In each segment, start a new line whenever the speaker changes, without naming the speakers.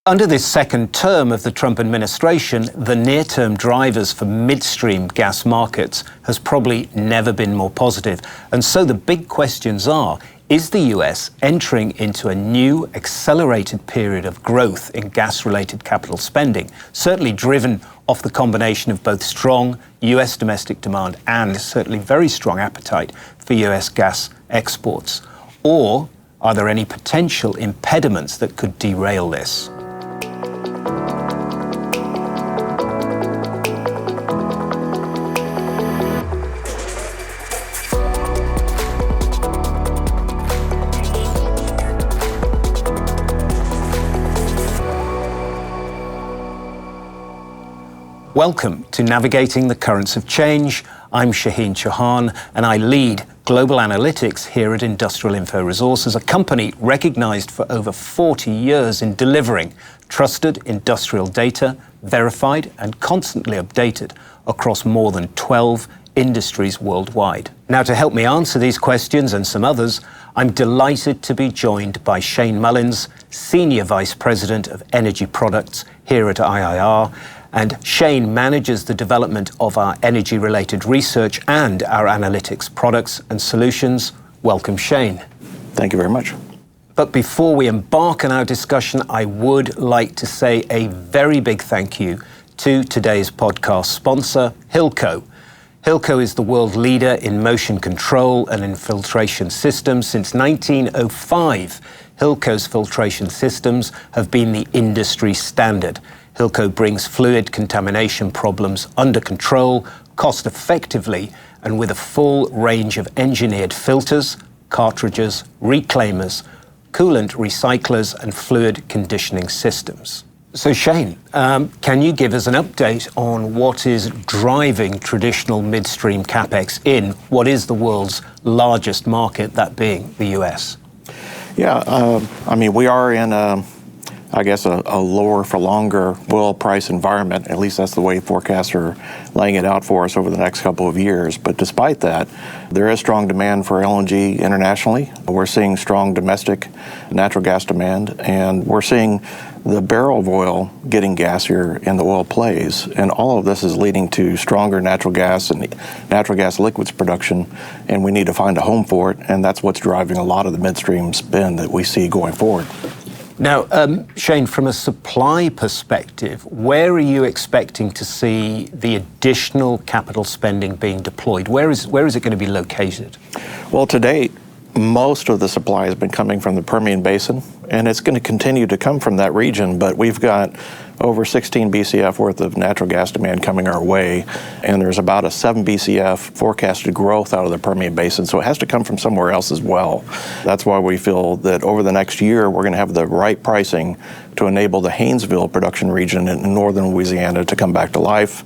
Under this second term of the Trump administration, the near-term drivers for midstream gas markets has probably never been more positive. And so the big questions are, is the US entering into a new accelerated period of growth in gas-related capital spending, certainly driven off the combination of both strong US domestic demand and certainly very strong appetite for US gas exports? Or are there any potential impediments that could derail this? Welcome to Navigating the Currents of Change. I'm Shaheen Chohan, and I lead global analytics here at Industrial Info Resources, a company recognized for over 40 years in delivering trusted industrial data, verified and constantly updated across more than 12 industries worldwide. Now, to help me answer these questions and some others, I'm delighted to be joined by Shaheen Mullins, Senior Vice President of Energy Products here at IIR. And Shaheen manages the development of our energy-related research and our analytics products and solutions. Welcome, Shaheen.
Thank you very much.
But before we embark on our discussion, I would like to say a very big thank you to today's podcast sponsor, Hilco. Hilco is the world leader in motion control and infiltration systems. Since 1905, Hilco's filtration systems have been the industry standard. Hilco brings fluid contamination problems under control, cost-effectively, and with a full range of engineered filters, cartridges, reclaimers, coolant recyclers, and fluid conditioning systems. So Shaheen, can you give us an update on what is driving traditional midstream capex in what is the world's largest market, that being the US?
Yeah, we are in a lower for longer oil price environment. At least that's the way forecasts are laying it out for us over the next couple of years. But despite that, there is strong demand for LNG internationally. We're seeing strong domestic natural gas demand, and we're seeing the barrel of oil getting gassier in the oil plays. And all of this is leading to stronger natural gas and natural gas liquids production, and we need to find a home for it. And that's what's driving a lot of the midstream spend that we see going forward.
Now, Shaheen, from a supply perspective, where are you expecting to see the additional capital spending being deployed? Where is it going to be located?
Well, to date, most of the supply has been coming from the Permian Basin, and it's going to continue to come from that region, but we've got over 16 BCF worth of natural gas demand coming our way, and there's about a 7 BCF forecasted growth out of the Permian Basin, so it has to come from somewhere else as well. That's why we feel that over the next year, we're going to have the right pricing to enable the Haynesville production region in northern Louisiana to come back to life.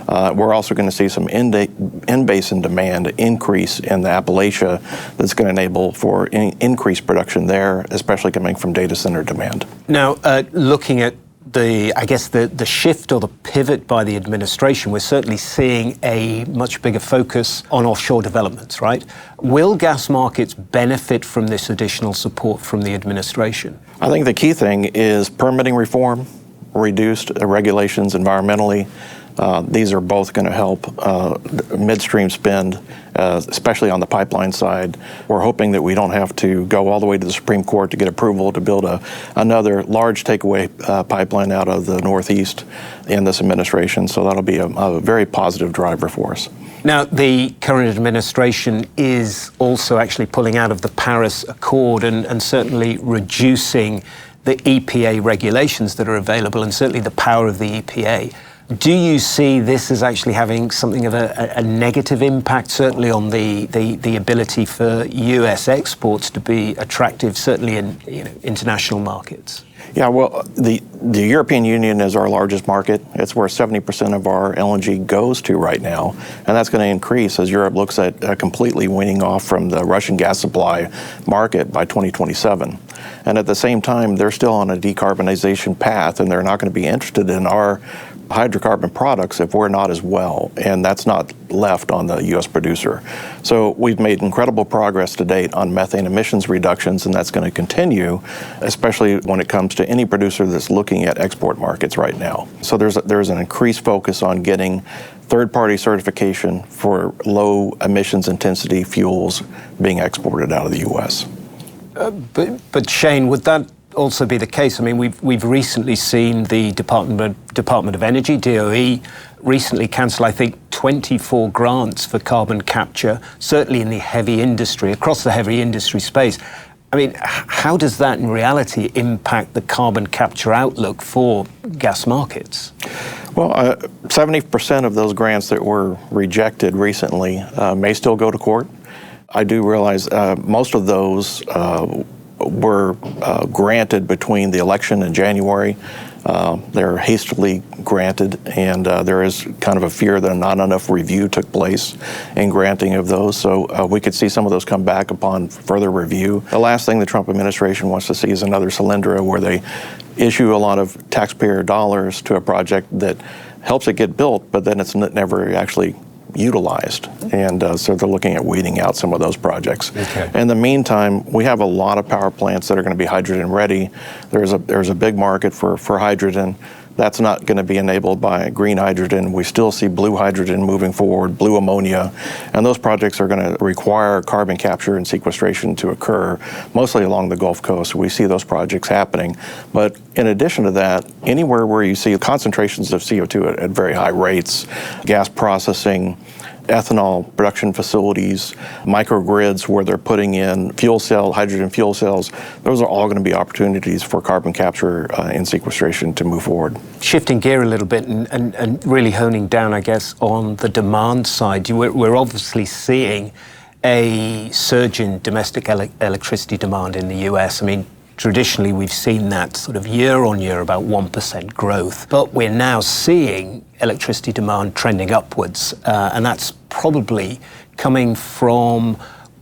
We're also going to see some in-basin demand increase in the Appalachia that's going to enable for increased production there, especially coming from data center demand.
Now, looking at the shift or the pivot by the administration, we're certainly seeing a much bigger focus on offshore developments, right? Will gas markets benefit from this additional support from the administration?
I think the key thing is permitting reform, reduced regulations environmentally. These are both going to help midstream spend, especially on the pipeline side. We're hoping that we don't have to go all the way to the Supreme Court to get approval to build another large takeaway pipeline out of the Northeast in this administration. So that'll be a very positive driver for us.
Now, the current administration is also actually pulling out of the Paris Accord and certainly reducing the EPA regulations that are available, and certainly the power of the EPA. Do you see this as actually having something of a negative impact, certainly on the ability for US exports to be attractive, certainly in international markets?
Yeah, well, the European Union is our largest market. It's where 70% of our LNG goes to right now, and that's going to increase as Europe looks at completely weaning off from the Russian gas supply market by 2027. And at the same time, they're still on a decarbonization path, and they're not going to be interested in our hydrocarbon products if we're not as well, and that's not left on the U.S. producer. So we've made incredible progress to date on methane emissions reductions, and that's going to continue, especially when it comes to any producer that's looking at export markets right now. So there's an increased focus on getting third-party certification for low emissions intensity fuels being exported out of the U.S.
But Shane, would that also be the case? I mean, we've recently seen the Department of Energy, DOE, recently cancel, I think, 24 grants for carbon capture, certainly in the heavy industry, across the heavy industry space. I mean, how does that in reality impact the carbon capture outlook for gas markets?
Well, 70% of those grants that were rejected recently may still go to court. I do realize most of those were granted between the election and January. They're hastily granted, and there is kind of a fear that not enough review took place in granting of those. So we could see some of those come back upon further review. The last thing the Trump administration wants to see is another Solyndra where they issue a lot of taxpayer dollars to a project that helps it get built, but then it's never actually utilized, and so they're looking at weeding out some of those projects.
Okay.
In the meantime, we have a lot of power plants that are going to be hydrogen ready. There's a big market for hydrogen. That's not going to be enabled by green hydrogen. We still see blue hydrogen moving forward, blue ammonia, and those projects are going to require carbon capture and sequestration to occur, mostly along the Gulf Coast. We see those projects happening. But in addition to that, anywhere where you see concentrations of CO2 at very high rates, gas processing, ethanol production facilities, microgrids where they're putting in hydrogen fuel cells, those are all going to be opportunities for carbon capture and sequestration to move forward.
Shifting gear a little bit and really honing down, I guess, on the demand side, we're obviously seeing a surge in domestic electricity demand in the US. I mean, traditionally, we've seen that sort of year on year, about 1% growth. But we're now seeing electricity demand trending upwards. And that's probably coming from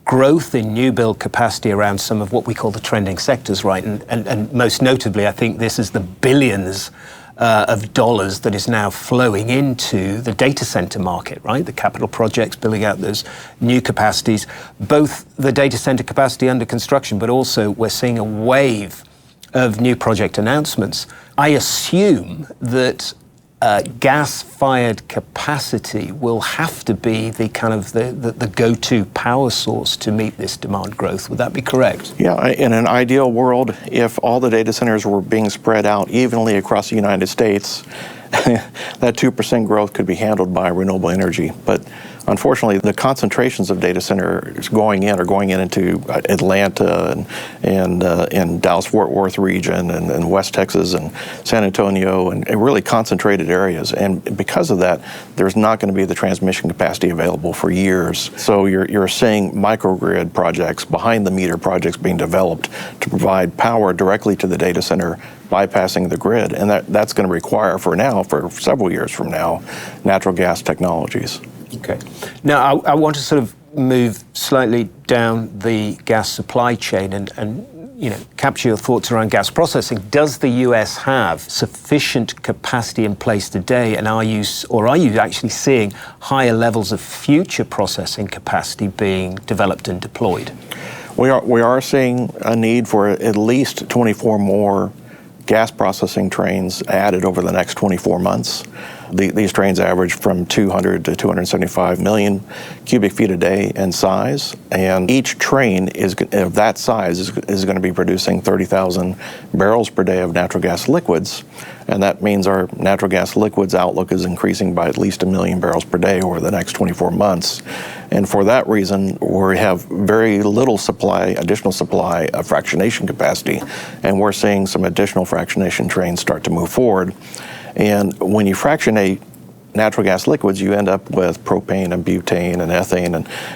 growth in new build capacity around some of what we call the trending sectors, right? And most notably, I think this is the billions of dollars that is now flowing into the data center market, right? The capital projects building out those new capacities, both the data center capacity under construction, but also we're seeing a wave of new project announcements. I assume that gas-fired capacity will have to be the kind of the go-to power source to meet this demand growth. Would that be correct?
Yeah, in an ideal world, if all the data centers were being spread out evenly across the United States, that 2% growth could be handled by renewable energy. But unfortunately, the concentrations of data centers going into Atlanta and Dallas-Fort Worth region and West Texas and San Antonio and really concentrated areas. And because of that, there's not going to be the transmission capacity available for years. So you're seeing microgrid projects, behind-the-meter projects being developed to provide power directly to the data center, bypassing the grid. And that's going to require, for several years from now, natural gas technologies.
Okay. Now, I want to sort of move slightly down the gas supply chain and capture your thoughts around gas processing. Does the US have sufficient capacity in place today, and are you actually seeing higher levels of future processing capacity being developed and deployed?
We are seeing a need for at least 24 more gas processing trains added over the next 24 months. These trains average from 200 to 275 million cubic feet a day in size, and each train of that size is going to be producing 30,000 barrels per day of natural gas liquids, and that means our natural gas liquids outlook is increasing by at least 1 million barrels per day over the next 24 months. And for that reason, we have very little additional supply of fractionation capacity, and we're seeing some additional fractionation trains start to move forward. And when you fractionate natural gas liquids, you end up with propane and butane and ethane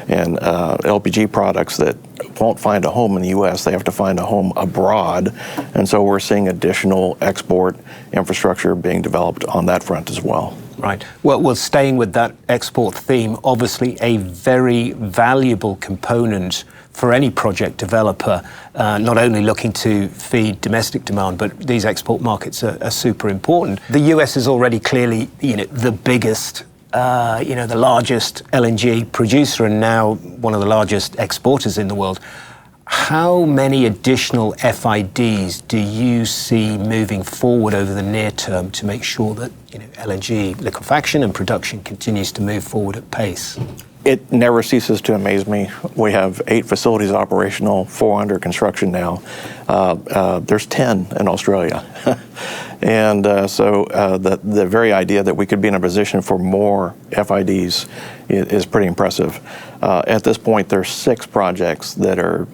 and LPG products that won't find a home in the U.S. They have to find a home abroad. And so we're seeing additional export infrastructure being developed on that front as well.
Right. Well, staying with that export theme, obviously a very valuable component for any project developer, not only looking to feed domestic demand, but these export markets are super important. The US is already clearly, the biggest, the largest LNG producer and now one of the largest exporters in the world. How many additional FIDs do you see moving forward over the near term to make sure that LNG liquefaction and production continues to move forward at pace?
It never ceases to amaze me. We have 8 facilities operational, 4 under construction now. There's 10 in Australia. And so the very idea that we could be in a position for more FIDs is pretty impressive. At this point, there's 6 projects that are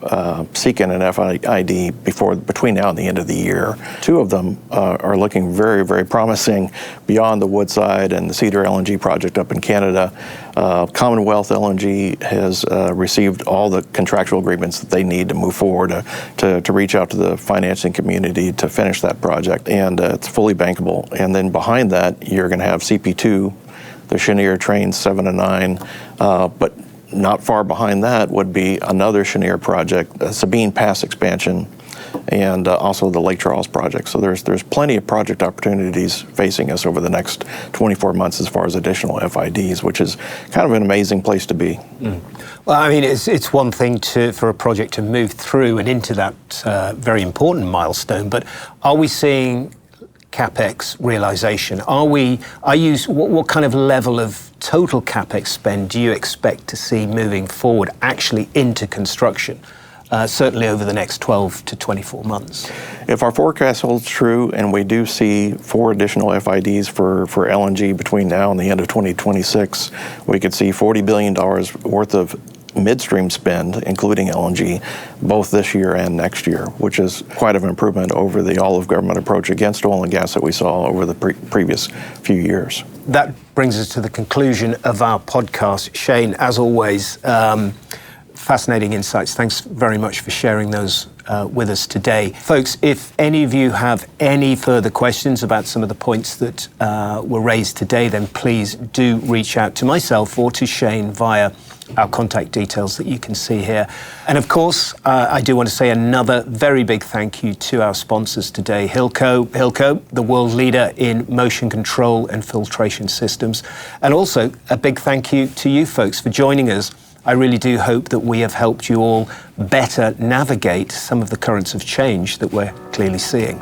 seeking an FID between now and the end of the year. 2 of them are looking very, very promising beyond the Woodside and the Cedar LNG project up in Canada. Commonwealth LNG has received all the contractual agreements that they need to move forward to reach out to the financing community to finish that project, and it's fully bankable. And then behind that, you're going to have CP2, the Cheniere Trains 7 and 9, but not far behind that would be another Cheniere project, Sabine Pass expansion, and also the Lake Charles project. So there's plenty of project opportunities facing us over the next 24 months as far as additional FIDs, which is kind of an amazing place to be.
Well, I mean, it's one thing for a project to move through and into that very important milestone, but are we seeing capex realization? What kind of level of total capex spend do you expect to see moving forward actually into construction? Certainly over the next 12 to 24 months.
If our forecast holds true and we do see 4 additional FIDs for LNG between now and the end of 2026, we could see $40 billion worth of midstream spend, including LNG, both this year and next year, which is quite an improvement over the all-of-government approach against oil and gas that we saw over the previous few years.
That brings us to the conclusion of our podcast. Shaheen, as always, fascinating insights. Thanks very much for sharing those with us today. Folks, if any of you have any further questions about some of the points that were raised today, then please do reach out to myself or to Shaheen via our contact details that you can see here. And of course, I do want to say another very big thank you to our sponsors today, Hilco, the world leader in motion control and filtration systems. And also a big thank you to you folks for joining us. I really do hope that we have helped you all better navigate some of the currents of change that we're clearly seeing.